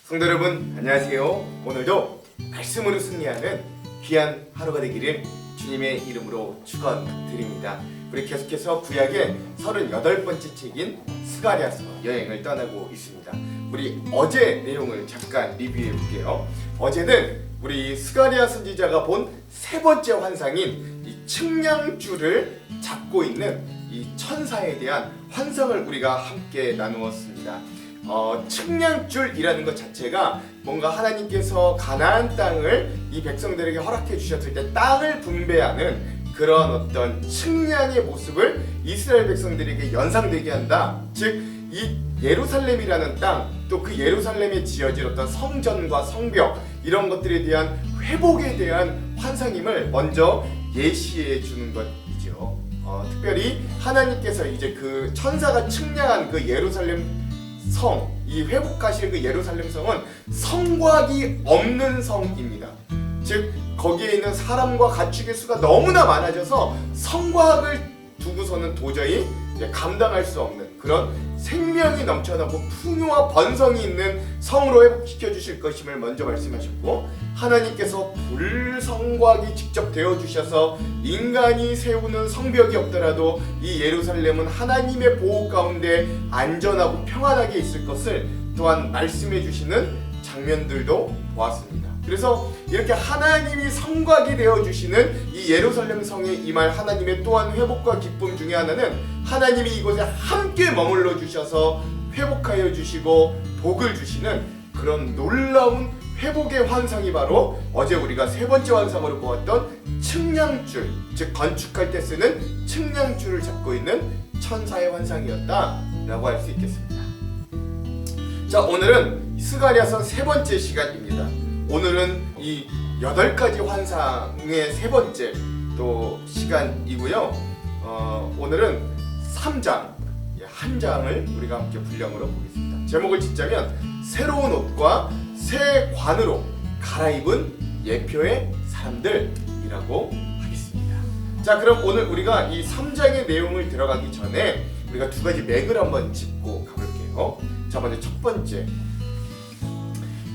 성도 여러분 안녕하세요. 오늘도 말씀으로 승리하는 귀한 하루가 되기를 주님의 이름으로 축원드립니다. 우리 계속해서 구약의 38번째 책인 스가랴서 여행을 떠나고 있습니다. 우리 어제 내용을 잠깐 리뷰해 볼게요. 어제는 우리 스가랴 선지자가 본 세 번째 환상인 이 측량줄을 잡고 있는 이 천사에 대한 환상을 우리가 함께 나누었습니다. 측량줄이라는 것 자체가 뭔가 하나님께서 가나안 땅을 이 백성들에게 허락해 주셨을 때 땅을 분배하는 그런 어떤 측량의 모습을 이스라엘 백성들에게 연상되게 한다. 즉, 이 예루살렘이라는 땅, 또 그 예루살렘에 지어질 어떤 성전과 성벽 이런 것들에 대한 회복에 대한 환상임을 먼저 예시해 주는 것이죠. 특별히 하나님께서 이제 그 천사가 측량한 그 예루살렘 성, 이 회복하실 그 예루살렘 성은 성곽이 없는 성입니다. 즉 거기에 있는 사람과 가축의 수가 너무나 많아져서 성곽을 두고서는 도저히 감당할 수 없는 그런 생명이 넘쳐나고 풍요와 번성이 있는 성으로 회복시켜 주실 것임을 먼저 말씀하셨고, 하나님께서 불성곽이 직접 되어 주셔서 인간이 세우는 성벽이 없더라도 이 예루살렘은 하나님의 보호 가운데 안전하고 평안하게 있을 것을 또한 말씀해 주시는 장면들도 보았습니다. 그래서 이렇게 하나님이 성곽이 되어주시는 이 예루살렘 성에 임할 하나님의 또한 회복과 기쁨 중에 하나는 하나님이 이곳에 함께 머물러 주셔서 회복하여 주시고 복을 주시는 그런 놀라운 회복의 환상이 바로 어제 우리가 세 번째 환상으로 보았던 측량줄, 즉 건축할 때 쓰는 측량줄을 잡고 있는 천사의 환상이었다라고 할 수 있겠습니다. 자, 오늘은 스가랴서 세 번째 시간입니다. 오늘은 이 8가지 환상의 세 번째 또 시간이고요. 오늘은 3장, 한 장을 우리가 함께 분량으로 보겠습니다. 제목을 짓자면 새로운 옷과 새 관으로 갈아입은 예표의 사람들이라고 하겠습니다. 자, 그럼 오늘 우리가 이 3장의 내용을 들어가기 전에 우리가 두 가지 맥을 한번 짚고 가볼게요. 자, 먼저 첫 번째,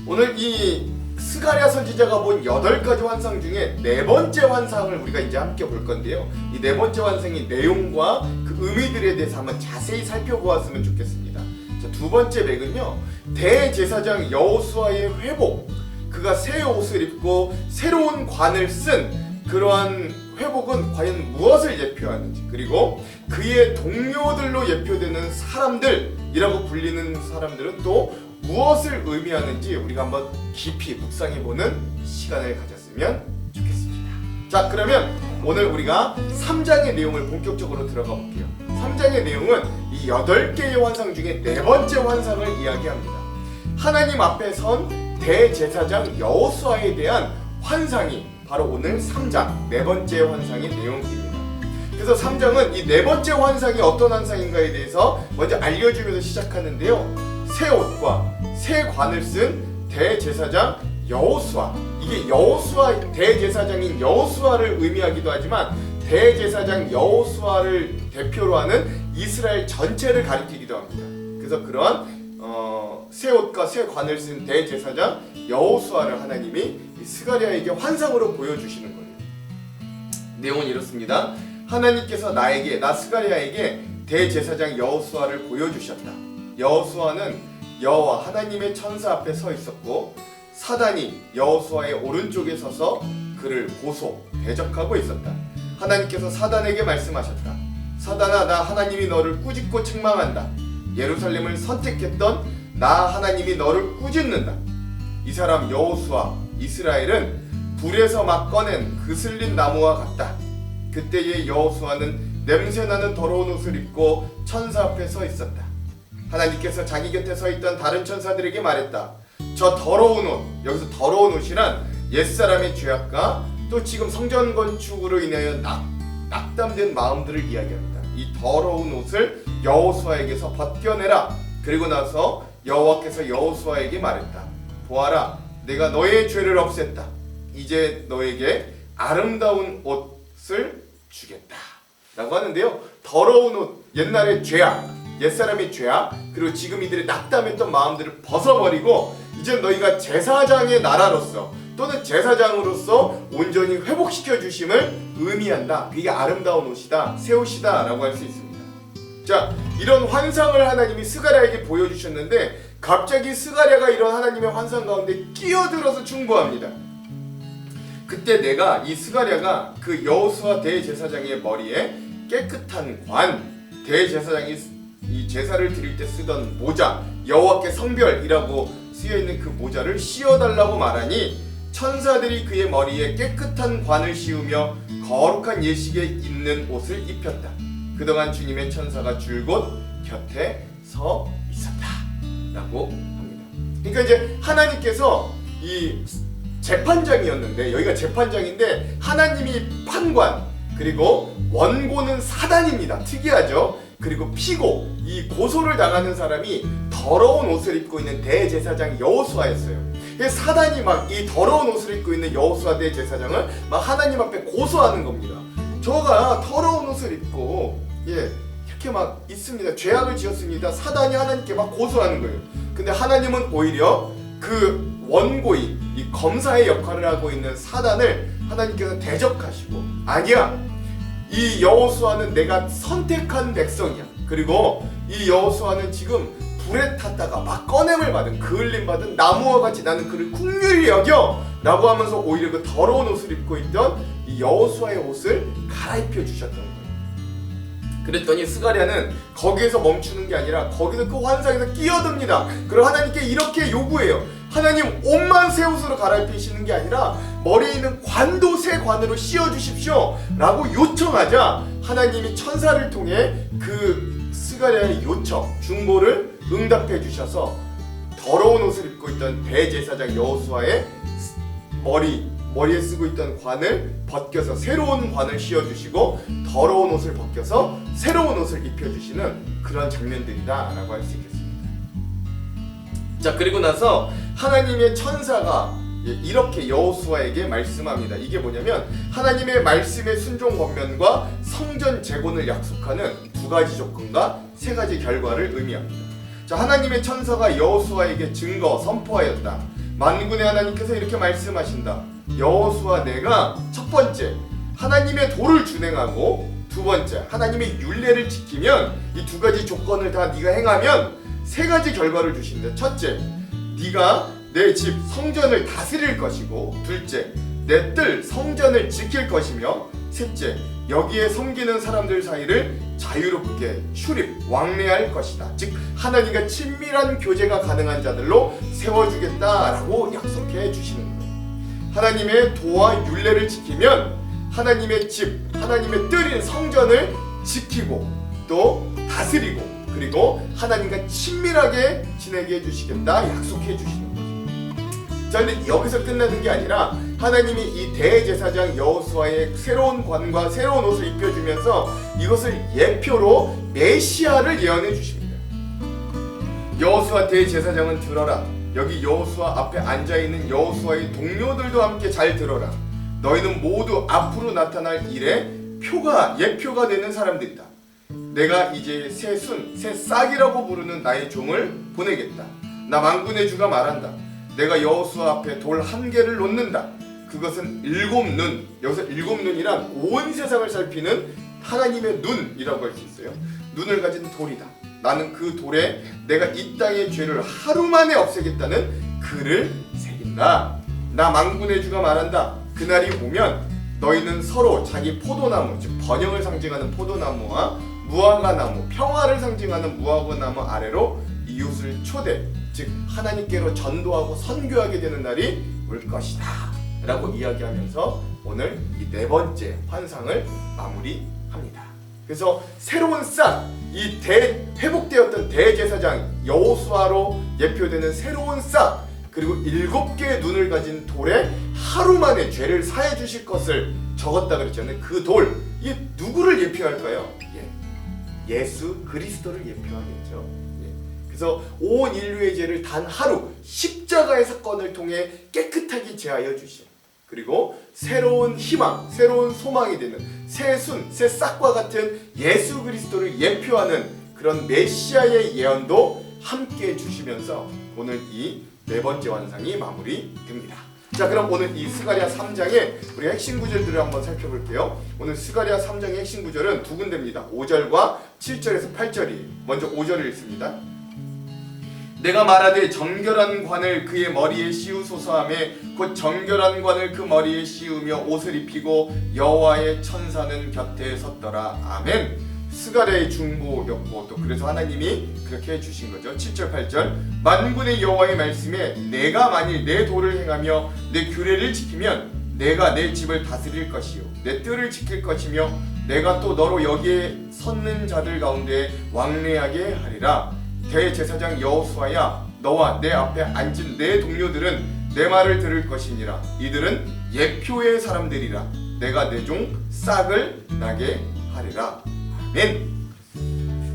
오늘 이 스가랴 선지자가 본 8가지 환상 중에 네 번째 환상을 우리가 이제 함께 볼 건데요. 이 네 번째 환상의 내용과 그 의미들에 대해서 한번 자세히 살펴보았으면 좋겠습니다. 자, 두 번째 맥은요, 대제사장 여호수아의 회복, 그가 새 옷을 입고 새로운 관을 쓴 그러한 회복은 과연 무엇을 예표하는지, 그리고 그의 동료들로 예표되는 사람들이라고 불리는 사람들은 또 무엇을 의미하는지 우리가 한번 깊이 묵상해보는 시간을 가졌으면 좋겠습니다. 자, 그러면 오늘 우리가 3장의 내용을 본격적으로 들어가 볼게요. 3장의 내용은 이 8개의 환상 중에 네 번째 환상을 이야기합니다. 하나님 앞에 선 대제사장 여호수아에 대한 환상이 바로 오늘 3장 네 번째 환상의 내용입니다. 그래서 3장은 이 네 번째 환상이 어떤 환상인가에 대해서 먼저 알려주면서 시작하는데요. 새 옷과 새 관을 쓴 대제사장 여호수아, 이게 여호수아, 대제사장인 여호수아를 의미하기도 하지만 대제사장 여호수아를 대표로 하는 이스라엘 전체를 가리키기도 합니다. 그래서 그러한 새 옷과 새 관을 쓴 대제사장 여호수아를 하나님이 스가랴에게 환상으로 보여주시는 거예요. 내용은 이렇습니다. 하나님께서 나 스가랴에게 대제사장 여호수아를 보여주셨다. 여호수아는 여호와 하나님의 천사 앞에 서 있었고 사단이 여호수아의 오른쪽에 서서 그를 보소 대적하고 있었다. 하나님께서 사단에게 말씀하셨다. 사단아, 나 하나님이 너를 꾸짖고 책망한다. 예루살렘을 선택했던 나 하나님이 너를 꾸짖는다. 이 사람 여호수아, 이스라엘은 불에서 막 꺼낸 그슬린 나무와 같다. 그때의 여호수아는 냄새나는 더러운 옷을 입고 천사 앞에 서 있었다. 하나님께서 자기 곁에 서 있던 다른 천사들에게 말했다. 저 더러운 옷, 여기서 더러운 옷이란 옛사람의 죄악과 또 지금 성전 건축으로 인하여 낙담된 마음들을 이야기합니다. 이 더러운 옷을 여호수아에게서 벗겨내라. 그리고 나서 여호와께서 여호수아에게 말했다. 보아라, 내가 너의 죄를 없앴다. 이제 너에게 아름다운 옷을 주겠다 라고 하는데요. 더러운 옷, 옛날의 죄악, 옛사람의 죄악, 그리고 지금 이들의 낙담했던 마음들을 벗어버리고 이제 너희가 제사장의 나라로서 또는 제사장으로서 온전히 회복시켜 주심을 의미한다. 그게 아름다운 옷이다, 새 옷이다 라고 할 수 있습니다. 자, 이런 환상을 하나님이 스가랴에게 보여주셨는데 갑자기 스가랴가 이런 하나님의 환상 가운데 끼어들어서 충고합니다. 그때 내가 이 스가랴가 그 여호수아 대제사장의 머리에 깨끗한 관, 대제사장이 이 제사를 드릴 때 쓰던 모자, 여호와께 성별이라고 쓰여있는 그 모자를 씌워달라고 말하니 천사들이 그의 머리에 깨끗한 관을 씌우며 거룩한 예식에 입는 옷을 입혔다. 그동안 주님의 천사가 줄곧 곁에 서 있었다 라고 합니다. 그러니까 이제 하나님께서 이 재판장이었는데, 여기가 재판장인데 하나님이 판관, 그리고 원고는 사단입니다. 특이하죠. 그리고 피고, 이 고소를 당하는 사람이 더러운 옷을 입고 있는 대제사장 여호수아였어요. 사단이 막 이 더러운 옷을 입고 있는 여호수아 대제사장을 막 하나님 앞에 고소하는 겁니다. 저가 더러운 옷을 입고 이렇게 막 있습니다. 죄악을 지었습니다. 사단이 하나님께 막 고소하는 거예요. 근데 하나님은 오히려 그 원고인, 이 검사의 역할을 하고 있는 사단을 하나님께서 대적하시고, 아니야, 이 여호수아는 내가 선택한 백성이야. 그리고 이 여호수아는 지금 불에 탔다가 막 꺼냄을 받은, 그을림 받은 나무와 같이 나는 그를 긍휼히 여겨 라고 하면서 오히려 그 더러운 옷을 입고 있던 이 여호수아의 옷을 갈아입혀 주셨던 거예요. 그랬더니 스가랴는 거기에서 멈추는 게 아니라 거기서 그 환상에서 끼어듭니다. 그리고 하나님께 이렇게 요구해요. 하나님, 옷만 새 옷으로 갈아입히시는 게 아니라 머리에 있는 관도 새 관으로 씌워주십시오 라고 요청하자 하나님이 천사를 통해 그 스가랴의 요청, 중보를 응답해 주셔서 더러운 옷을 입고 있던 대제사장 여호수아의 머리에 쓰고 있던 관을 벗겨서 새로운 관을 씌워주시고 더러운 옷을 벗겨서 새로운 옷을 입혀주시는 그런 장면들이다 라고 할 수 있겠습니다. 자, 그리고 나서 하나님의 천사가 이렇게 여호수아에게 말씀합니다. 이게 뭐냐면 하나님의 말씀의 순종 권면과 성전 재건을 약속하는 두 가지 조건과 세 가지 결과를 의미합니다. 자, 하나님의 천사가 여호수아에게 증거 선포하였다. 만군의 하나님께서 이렇게 말씀하신다. 여호수아, 내가 첫 번째 하나님의 도를 준행하고 두 번째 하나님의 율례를 지키면, 이 두 가지 조건을 다 네가 행하면 세 가지 결과를 주신다. 첫째, 네가 내 집 성전을 다스릴 것이고, 둘째, 내 뜰 성전을 지킬 것이며, 셋째, 여기에 섬기는 사람들 사이를 자유롭게 출입, 왕래할 것이다. 즉 하나님과 친밀한 교제가 가능한 자들로 세워주겠다라고 약속해 주시는 거예요. 하나님의 도와 율례를 지키면 하나님의 집, 하나님의 뜰인 성전을 지키고 또 다스리고, 그리고 하나님과 친밀하게 지내게 해주시겠다 약속해 주시는 거죠. 자, 근데 여기서 끝나는 게 아니라 하나님이 이 대제사장 여호수아의 새로운 관과 새로운 옷을 입혀주면서 이것을 예표로 메시아를 예언해 주십니다. 여호수아 대제사장은 들어라. 여기 여호수아 앞에 앉아있는 여호수아의 동료들도 함께 잘 들어라. 너희는 모두 앞으로 나타날 일에 예표가 되는 사람들이다. 내가 이제 새 순, 새 싹이라고 부르는 나의 종을 보내겠다. 나 만군의 주가 말한다. 내가 여호수아 앞에 돌 한 개를 놓는다. 그것은 일곱 눈, 여기서 일곱 눈이란 온 세상을 살피는 하나님의 눈이라고 할 수 있어요. 눈을 가진 돌이다. 나는 그 돌에 내가 이 땅의 죄를 하루 만에 없애겠다는 글을 새긴다. 나 만군의 주가 말한다. 그날이 오면 너희는 서로 자기 포도나무, 즉 번영을 상징하는 포도나무와 무화과 나무, 평화를 상징하는 무화과 나무 아래로 이웃을 초대, 즉 하나님께로 전도하고 선교하게 되는 날이 올 것이다 라고 이야기하면서 오늘 이 네 번째 환상을 마무리합니다. 그래서 새로운 싹, 이 회복되었던 대제사장 여호수아로 예표되는 새로운 싹, 그리고 7개의 눈을 가진 돌에 하루 만에 죄를 사해 주실 것을 적었다 그랬잖아요. 그 돌, 이 누구를 예표할까요? 예수 그리스도를 예표하겠죠. 그래서 온 인류의 죄를 단 하루 십자가의 사건을 통해 깨끗하게 제하여 주시오. 그리고 새로운 희망, 새로운 소망이 되는 새 순, 새 싹과 같은 예수 그리스도를 예표하는 그런 메시아의 예언도 함께 주시면서 오늘 이 네 번째 환상이 마무리됩니다. 자, 그럼 오늘 이 스가랴 3장의 우리 핵심 구절들을 한번 살펴볼게요. 오늘 스가랴 3장의 핵심 구절은 두 군데입니다. 5절과 7절에서 8절이에요. 먼저 5절을 읽습니다. 내가 말하되 정결한 관을 그의 머리에 씌우소서 하며 곧 정결한 관을 그 머리에 씌우며 옷을 입히고 여호와의 천사는 곁에 섰더라. 아멘. 스가랴의 중보였고 또 그래서 하나님이 그렇게 해주신 거죠. 7절 8절 만군의 여호와의 말씀에 내가 만일 내 도를 행하며 내 규례를 지키면 내가 내 집을 다스릴 것이요 내 뜰을 지킬 것이며 내가 또 너로 여기에 섰는 자들 가운데 왕래하게 하리라. 대제사장 여호수아야 너와 내 앞에 앉은 내 동료들은 내 말을 들을 것이니라. 이들은 예표의 사람들이라. 내가 내 종 싹을 나게 하리라. 아멘.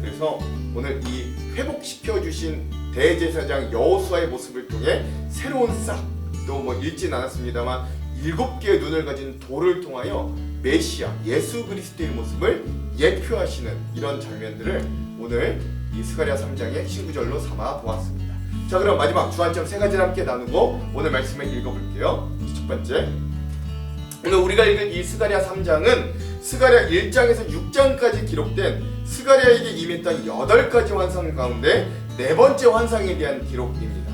그래서 오늘 이 회복시켜 주신 대제사장 여호수아의 모습을 통해 새로운 싹, 또 뭐 읽진 않았습니다만 7개의 눈을 가진 돌을 통하여 메시아 예수 그리스도의 모습을 예표하시는 이런 장면들을 오늘 이 스가랴 3장의 핵심 구절로 삼아 보았습니다. 자, 그럼 마지막 주안점 3가지를 함께 나누고 오늘 말씀을 읽어볼게요. 첫 번째, 오늘 우리가 읽은 이 스가랴 3장은 스가랴 1장에서 6장까지 기록된 스가랴에게 임했던 8가지 환상 가운데 4번째 환상에 대한 기록입니다.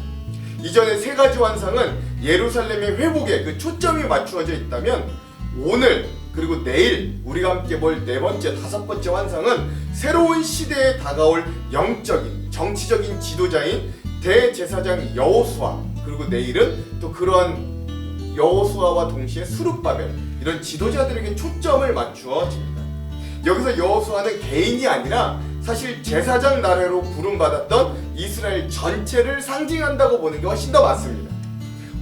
이전에 3가지 환상은 예루살렘의 회복에 그 초점이 맞추어져 있다면 오늘 그리고 내일 우리가 함께 볼 4번째, 5번째 환상은 새로운 시대에 다가올 영적인, 정치적인 지도자인 대제사장 여호수아, 그리고 내일은 또 그러한 여호수아와 동시에 스룹바벨, 이런 지도자들에게 초점을 맞추어집니다. 여기서 여호수아는 개인이 아니라 사실 제사장 나라로 부름받았던 이스라엘 전체를 상징한다고 보는 게 훨씬 더 맞습니다.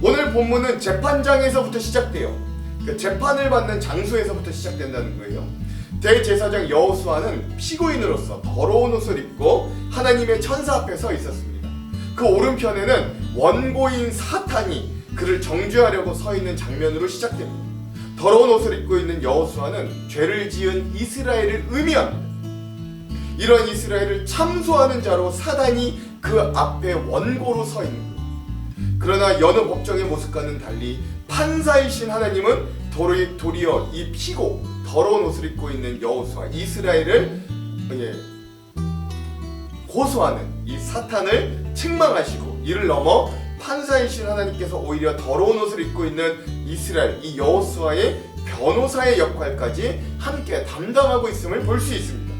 오늘 본문은 재판장에서부터 시작돼요. 그 재판을 받는 장소에서부터 시작된다는 거예요. 대제사장 여호수아는 피고인으로서 더러운 옷을 입고 하나님의 천사 앞에 서 있었습니다. 그 오른편에는 원고인 사탄이 그를 정죄하려고 서 있는 장면으로 시작됩니다. 더러운 옷을 입고 있는 여호수아는 죄를 지은 이스라엘을 의미합니다. 이런 이스라엘을 참소하는 자로 사단이 그 앞에 원고로 서 있는 거예요. 그러나 여느 법정의 모습과는 달리 판사이신 하나님은 도리어 이 피고 더러운 옷을 입고 있는 여호수아, 이스라엘을 고소하는 이 사탄을 책망하시고 이를 넘어 판사이신 하나님께서 오히려 더러운 옷을 입고 있는 이스라엘, 이 여호수아의 변호사의 역할까지 함께 담당하고 있음을 볼 수 있습니다.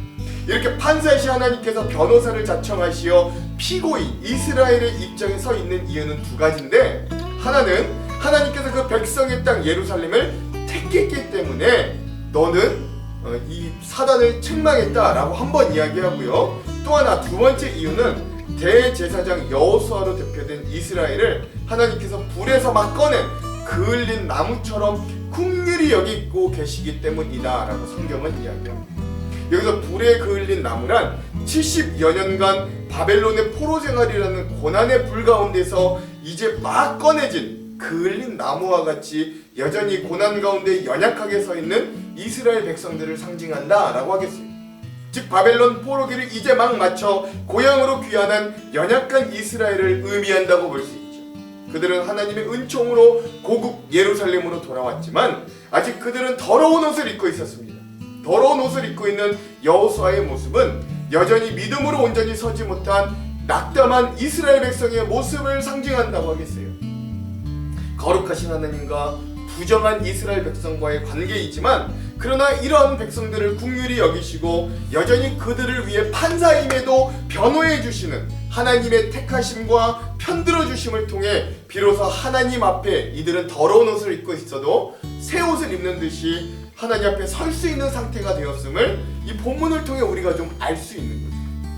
이렇게 판사이신 하나님께서 변호사를 자청하시어 피고인 이스라엘의 입장에 서 있는 이유는 2가지인데, 하나는 하나님께서 그 백성의 땅 예루살렘을 택했기 때문에 너는 이 사단을 책망했다라고 한번 이야기하고요. 또 하나, 2번째 이유는 대제사장 여호수아로 대표된 이스라엘을 하나님께서 불에서 막 꺼낸 그을린 나무처럼 긍휼히 여기고 계시기 때문이다라고 성경은 이야기합니다. 여기서 불에 그을린 나무란 70여 년간 바벨론의 포로 생활이라는 고난의 불 가운데서 이제 막 꺼내진 그을린 나무와 같이 여전히 고난 가운데 연약하게 서 있는 이스라엘 백성들을 상징한다 라고 하겠습니다. 즉 바벨론 포로기를 이제 막 마쳐 고향으로 귀환한 연약한 이스라엘을 의미한다고 볼 수 있죠. 그들은 하나님의 은총으로 고국 예루살렘으로 돌아왔지만 아직 그들은 더러운 옷을 입고 있었습니다. 더러운 옷을 입고 있는 여호수아의 모습은 여전히 믿음으로 온전히 서지 못한 낙담한 이스라엘 백성의 모습을 상징한다고 하겠어요. 거룩하신 하나님과 부정한 이스라엘 백성과의 관계이지만 그러나 이러한 백성들을 긍휼히 여기시고 여전히 그들을 위해 판사임에도 변호해 주시는 하나님의 택하심과 편들어 주심을 통해 비로소 하나님 앞에 이들은 더러운 옷을 입고 있어도 새 옷을 입는 듯이 하나님 앞에 설 수 있는 상태가 되었음을 이 본문을 통해 우리가 좀 알 수 있는 거죠.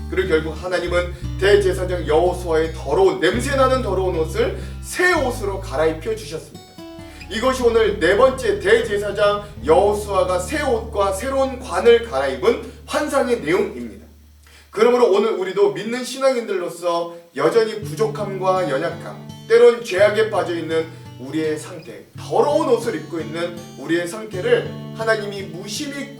그리고 결국 하나님은 대제사장 여호수아의 더러운 냄새나는 더러운 옷을 새 옷으로 갈아입혀 주셨습니다. 이것이 오늘 4번째 대제사장 여호수아가 새 옷과 새로운 관을 갈아입은 환상의 내용입니다. 그러므로 오늘 우리도 믿는 신앙인들로서 여전히 부족함과 연약함, 때론 죄악에 빠져있는 우리의 상태, 더러운 옷을 입고 있는 우리의 상태를 하나님이 무심히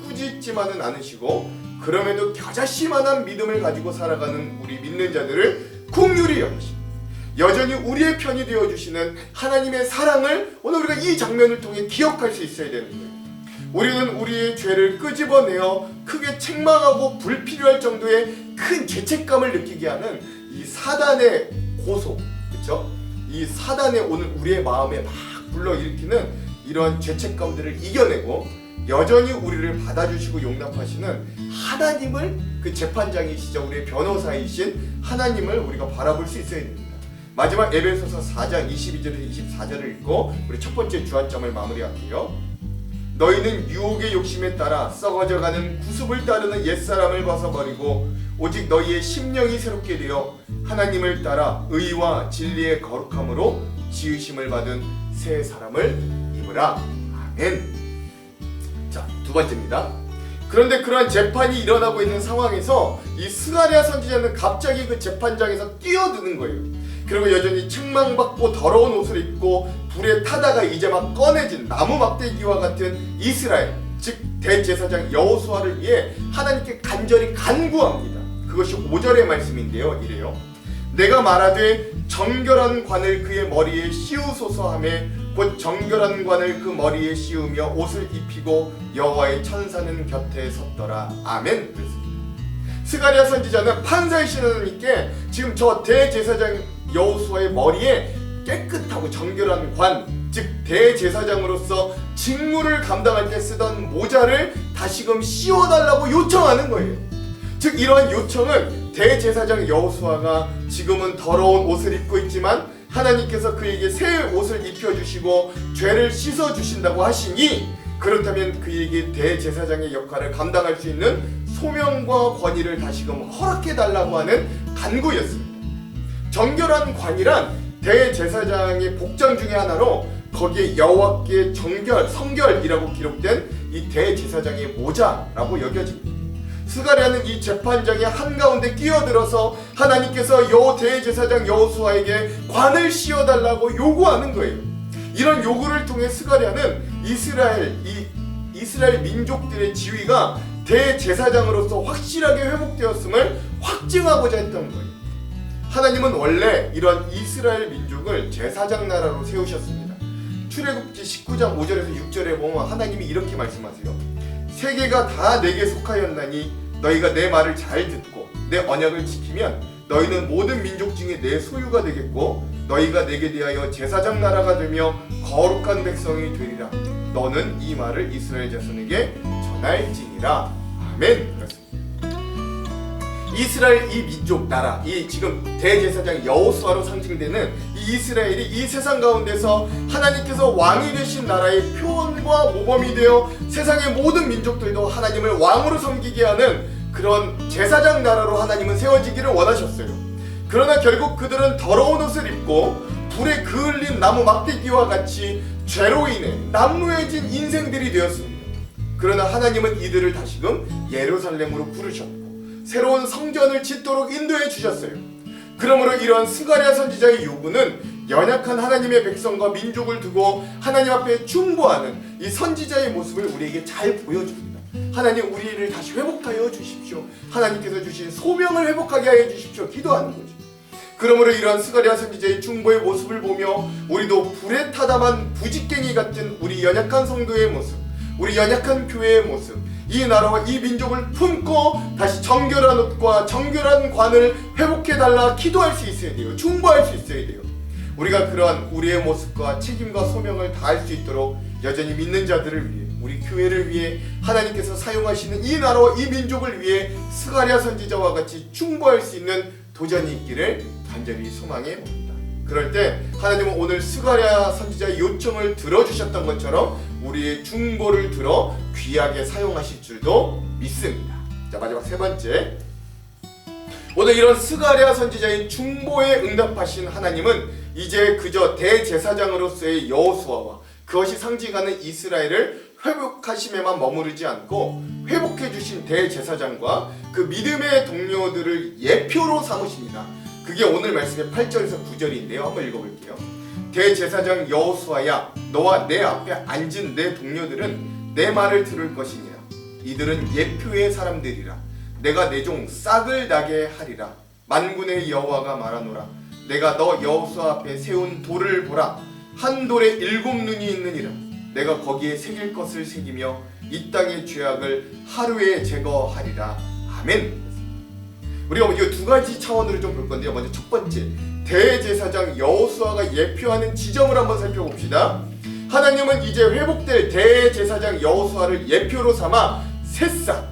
꾸짖지만은 않으시고 그럼에도 겨자씨만한 믿음을 가지고 살아가는 우리 믿는 자들을 긍휼히 여기십니다. 여전히 우리의 편이 되어주시는 하나님의 사랑을 오늘 우리가 이 장면을 통해 기억할 수 있어야 되는 거예요. 우리는 우리의 죄를 끄집어내어 크게 책망하고 불필요할 정도의 큰 죄책감을 느끼게 하는 이 사단의 고소, 그렇죠? 이 사단의 오늘 우리의 마음에 막 불러일으키는 이런 죄책감들을 이겨내고 여전히 우리를 받아주시고 용납하시는 하나님을, 그 재판장이시죠, 우리의 변호사이신 하나님을 우리가 바라볼 수 있어야 됩니다. 마지막 에베소서 4장 22절에서 24절을 읽고 우리 첫 번째 주안점을 마무리할게요. 너희는 유혹의 욕심에 따라 썩어져가는 구습을 따르는 옛사람을 벗어버리고 오직 너희의 심령이 새롭게 되어 하나님을 따라 의와 진리의 거룩함으로 지으심을 받은 새 사람을 입으라. 아멘. 자, 두 번째입니다. 그런데 그러한 재판이 일어나고 있는 상황에서 이 스가랴 선지자는 갑자기 그 재판장에서 뛰어드는 거예요. 그리고 여전히 책망받고 더러운 옷을 입고 불에 타다가 이제 막 꺼내진 나무 막대기와 같은 이스라엘, 즉 대제사장 여호수아를 위해 하나님께 간절히 간구합니다. 그것이 5절의 말씀인데요. 이래요. 내가 말하되 정결한 관을 그의 머리에 씌우소서 하며 곧 정결한 관을 그 머리에 씌우며 옷을 입히고 여호와의 천사는 곁에 섰더라. 아멘. 그랬습니다. 스가랴 선지자는 판사이신 하나님께 지금 저 대제사장 여호수아의 머리에 깨끗하고 정결한 관, 즉 대제사장으로서 직무를 감당할 때 쓰던 모자를 다시금 씌워달라고 요청하는 거예요. 즉 이러한 요청은 대제사장 여호수아가 지금은 더러운 옷을 입고 있지만 하나님께서 그에게 새 옷을 입혀주시고 죄를 씻어주신다고 하시니 그렇다면 그에게 대제사장의 역할을 감당할 수 있는 소명과 권위를 다시금 허락해달라고 하는 간구였습니다. 정결한 관이란 대제사장의 복장 중에 하나로 거기에 여호와께 정결, 성결이라고 기록된 이 대제사장의 모자라고 여겨집니다. 스가랴는 이 재판장의 한가운데 끼어들어서 하나님께서 여 대제사장 여호수아에게 관을 씌워달라고 요구하는 거예요. 이런 요구를 통해 스가랴는 이스라엘 민족들의 지위가 대제사장으로서 확실하게 회복되었음을 확증하고자 했던 거예요. 하나님은 원래 이런 이스라엘 민족을 제사장 나라로 세우셨습니다. 출애굽기 19장 5절에서 6절에 보면 하나님이 이렇게 말씀하세요. 세계가 다 내게 속하였나니 너희가 내 말을 잘 듣고 내 언약을 지키면 너희는 모든 민족 중에 내 소유가 되겠고 너희가 내게 대하여 제사장 나라가 되며 거룩한 백성이 되리라. 너는 이 말을 이스라엘 자손에게 전할지니라. 아멘. 그렇습니다. 이스라엘 이 민족 나라, 이 지금 대제사장 여호수아로 상징되는 이 이스라엘이 이 세상 가운데서 하나님께서 왕이 되신 나라의 표본과 모범이 되어 세상의 모든 민족들도 하나님을 왕으로 섬기게 하는 그런 제사장 나라로 하나님은 세워지기를 원하셨어요. 그러나 결국 그들은 더러운 옷을 입고 불에 그을린 나무 막대기와 같이 죄로 인해 남루해진 인생들이 되었습니다. 그러나 하나님은 이들을 다시금 예루살렘으로 부르셨고 새로운 성전을 짓도록 인도해 주셨어요. 그러므로 이런 스가랴 선지자의 요구는 연약한 하나님의 백성과 민족을 두고 하나님 앞에 중보하는 이 선지자의 모습을 우리에게 잘 보여줍니다. 하나님, 우리를 다시 회복하여 주십시오. 하나님께서 주신 소명을 회복하게 하여 주십시오. 기도하는 거죠. 그러므로 이러한 스가랴 선지자의 중보의 모습을 보며 우리도 불에 타다만 부직갱이 같은 우리 연약한 성도의 모습, 우리 연약한 교회의 모습, 이 나라와 이 민족을 품고 다시 정결한 옷과 정결한 관을 회복해달라 기도할 수 있어야 돼요. 중보할 수 있어야 돼요. 우리가 그러한 우리의 모습과 책임과 소명을 다할 수 있도록 여전히 믿는 자들을 위해, 우리 교회를 위해, 하나님께서 사용하시는 이 나라와 이 민족을 위해 스가랴 선지자와 같이 중보할 수 있는 도전이 있기를 간절히 소망해 봅니다. 그럴 때 하나님은 오늘 스가랴 선지자의 요청을 들어주셨던 것처럼 우리의 중보를 들어 귀하게 사용하실 줄도 믿습니다. 자, 마지막 세 번째, 오늘 이런 스가랴 선지자의 중보에 응답하신 하나님은 이제 그저 대제사장으로서의 여호수아와 그것이 상징하는 이스라엘을 회복하심에만 머무르지 않고 회복해 주신 대제사장과 그 믿음의 동료들을 예표로 삼으십니다. 그게 오늘 말씀의 8절에서 9절인데요. 한번 읽어볼게요. 대제사장 여호수아야, 너와 내 앞에 앉은 내 동료들은 내 말을 들을 것이니라. 이들은 예표의 사람들이라. 내가 내 종 싹을 나게 하리라. 만군의 여호와가 말하노라. 내가 너 여호수아 앞에 세운 돌을 보라. 한 돌에 7눈이 있느니라. 내가 거기에 새길 것을 새기며 이 땅의 죄악을 하루에 제거하리라. 아멘. 우리가 이 두 가지 차원으로 좀 볼 건데요. 먼저 첫 번째, 대제사장 여호수아가 예표하는 지점을 한번 살펴봅시다. 하나님은 이제 회복될 대제사장 여호수아를 예표로 삼아 새싹,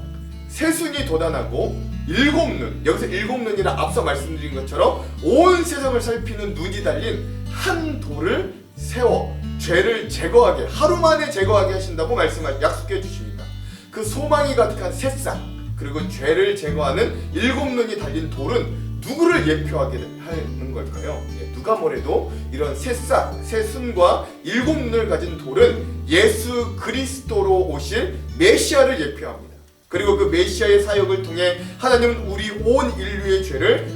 새순이 돋아나고 7눈, 여기서 7눈이라 앞서 말씀드린 것처럼 온 세상을 살피는 눈이 달린 한 돌을 세워 죄를 제거하게, 하루 만에 제거하게 하신다고 약속해 주십니다. 그 소망이 가득한 새싹, 그리고 죄를 제거하는 7눈이 달린 돌은 누구를 예표하게 하는 걸까요? 누가 뭐래도 이런 새싹, 새순과 7눈을 가진 돌은 예수 그리스도로 오실 메시아를 예표합니다. 그리고 그 메시아의 사역을 통해 하나님은 우리 온 인류의 죄를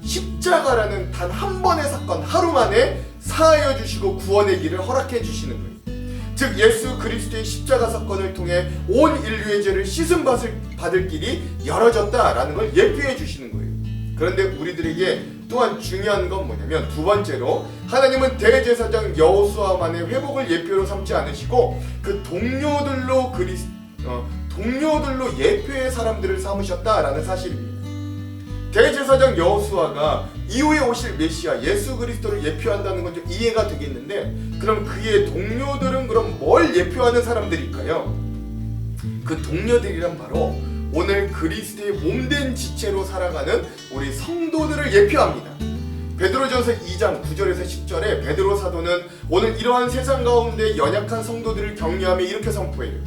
십자가라는 단 한 번의 사건, 하루 만에 사하여 주시고 구원의 길을 허락해 주시는 거예요. 즉 예수 그리스도의 십자가 사건을 통해 온 인류의 죄를 씻음 받을 길이 열어졌다라는 걸 예표해 주시는 거예요. 그런데 우리들에게 또한 중요한 건 뭐냐면, 두 번째로 하나님은 대제사장 여호수아만의 회복을 예표로 삼지 않으시고 그 동료들로 예표의 사람들을 삼으셨다라는 사실입니다. 대제사장 여호수아가 이후에 오실 메시아 예수 그리스도를 예표한다는 건 좀 이해가 되겠는데, 그럼 그의 동료들은 그럼 뭘 예표하는 사람들일까요? 그 동료들이란 바로 오늘 그리스도의 몸된 지체로 살아가는 우리 성도들을 예표합니다. 베드로전서 2장 9절에서 10절에 베드로 사도는 오늘 이러한 세상 가운데 연약한 성도들을 격려하며 이렇게 선포해요.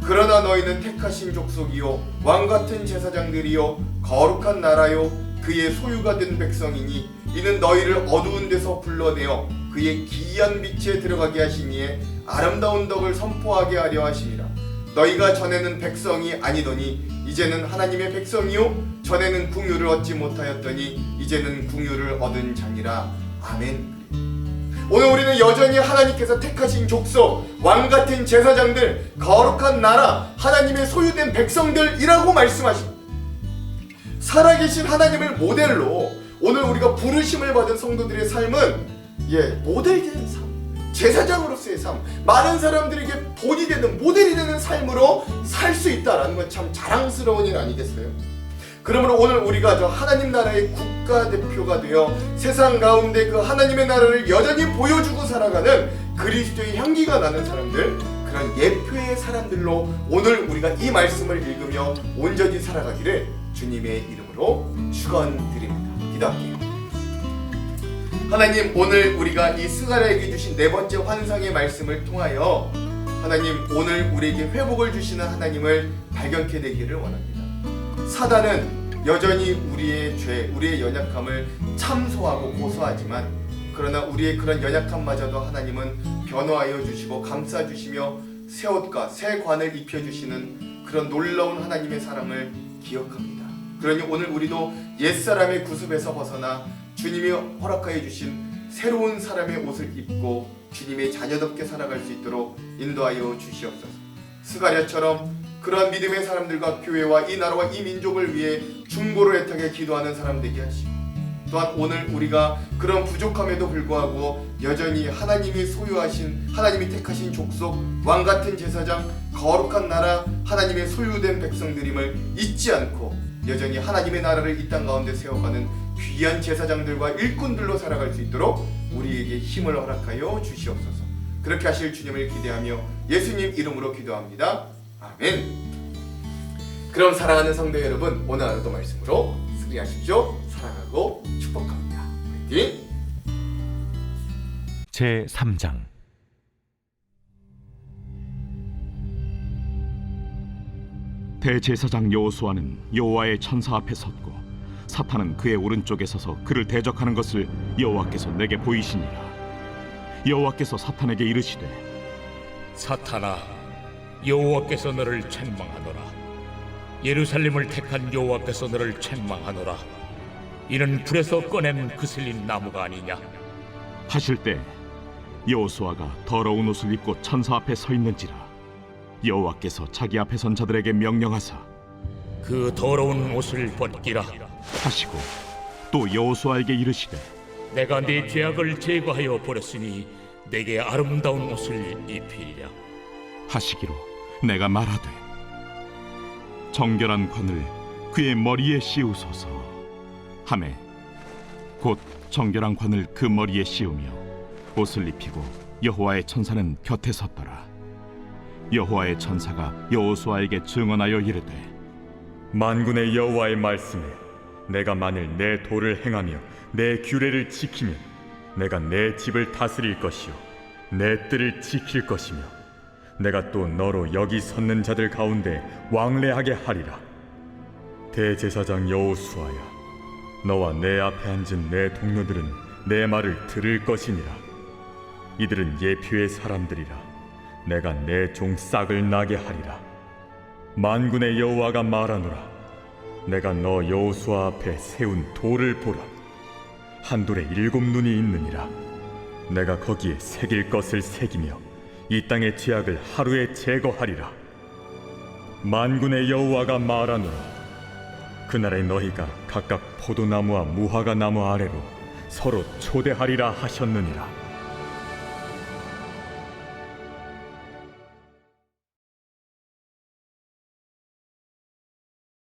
그러나 너희는 택하신 족속이요 왕같은 제사장들이요 거룩한 나라요 그의 소유가 된 백성이니 이는 너희를 어두운 데서 불러내어 그의 기이한 빛에 들어가게 하시니에 아름다운 덕을 선포하게 하려 하심이라. 너희가 전에는 백성이 아니더니 이제는 하나님의 백성이요 전에는 궁유를 얻지 못하였더니 이제는 궁유를 얻은 자니라. 아멘. 오늘 우리는 여전히 하나님께서 택하신 족속, 왕같은 제사장들, 거룩한 나라, 하나님의 소유된 백성들이라고 말씀하십니다. 살아계신 하나님을 모델로 오늘 우리가 부르심을 받은 성도들의 삶은 모델되는 삶, 제사장으로서의 삶, 많은 사람들에게 본이 되는, 모델이 되는 삶으로 살 수 있다는 건 참 자랑스러운 일 아니겠어요? 그러므로 오늘 우리가 저 하나님 나라의 국가대표가 되어 세상 가운데 그 하나님의 나라를 여전히 보여주고 살아가는 그리스도의 향기가 나는 사람들, 그런 예표의 사람들로 오늘 우리가 이 말씀을 읽으며 온전히 살아가기를 주님의 이름으로 축원드립니다. 기도할게요. 하나님, 오늘 우리가 이 스가랴에게 주신 네 번째 환상의 말씀을 통하여 하나님, 오늘 우리에게 회복을 주시는 하나님을 발견케 되기를 원합니다. 사단은 여전히 우리의 죄, 우리의 연약함을 참소하고 고소하지만, 그러나 우리의 그런 연약함마저도 하나님은 변호하여 주시고 감싸주시며 새 옷과 새 관을 입혀주시는 그런 놀라운 하나님의 사랑을 기억합니다. 그러니 오늘 우리도 옛사람의 구습에서 벗어나 주님이 허락하여 주신 새로운 사람의 옷을 입고 주님의 자녀답게 살아갈 수 있도록 인도하여 주시옵소서. 스가랴처럼 그러한 믿음의 사람들과 교회와 이 나라와 이 민족을 위해 중보를 애타게 기도하는 사람 되게 하시고, 또한 오늘 우리가 그런 부족함에도 불구하고 여전히 하나님이 소유하신, 하나님이 택하신 족속, 왕같은 제사장, 거룩한 나라, 하나님의 소유된 백성들임을 잊지 않고 여전히 하나님의 나라를 이 땅 가운데 세워가는 귀한 제사장들과 일꾼들로 살아갈 수 있도록 우리에게 힘을 허락하여 주시옵소서. 그렇게 하실 주님을 기대하며 예수님 이름으로 기도합니다. 아멘. 그럼 사랑하는 성도 여러분, 오늘 하루도 말씀으로 승리하십시오. 사랑하고 축복합니다. 화이팅! 제3장 대제사장 여호수아는 여호와의 천사 앞에 섰고 사탄은 그의 오른쪽에 서서 그를 대적하는 것을 여호와께서 내게 보이시니라. 여호와께서 사탄에게 이르시되 사탄아, 여호와께서 너를 책망하노라. 예루살렘을 택한 여호와께서 너를 책망하노라. 이는 불에서 꺼낸 그슬린 나무가 아니냐. 하실 때 여호수아가 더러운 옷을 입고 천사 앞에 서 있는지라. 여호와께서 자기 앞에 선 자들에게 명령하사 그 더러운 옷을 벗기라 하시고 또 여호수아에게 이르시되 내가 네 죄악을 제거하여 버렸으니 내게 아름다운 옷을 입히리라. 하시기로 내가 말하되 정결한 관을 그의 머리에 씌우소서 하매 곧 정결한 관을 그 머리에 씌우며 옷을 입히고 여호와의 천사는 곁에 섰더라. 여호와의 천사가 여호수아에게 증언하여 이르되 만군의 여호와의 말씀에 내가 만일 내 도를 행하며 내 규례를 지키면 내가 내 집을 다스릴 것이요 내 뜰을 지킬 것이며 내가 또 너로 여기 섰는 자들 가운데 왕래하게 하리라. 대제사장 여호수아야, 너와 내 앞에 앉은 내 동료들은 내 말을 들을 것이니라. 이들은 예표의 사람들이라. 내가 내 종 싹을 나게 하리라. 만군의 여호와가 말하노라. 내가 너 여호수아 앞에 세운 돌을 보라. 한 돌에 7 눈이 있느니라. 내가 거기에 새길 것을 새기며 이 땅의 죄악을 하루에 제거하리라. 만군의 여호와가 말하노라. 그날에 너희가 각각 포도나무와 무화과 나무 아래로 서로 초대하리라 하셨느니라.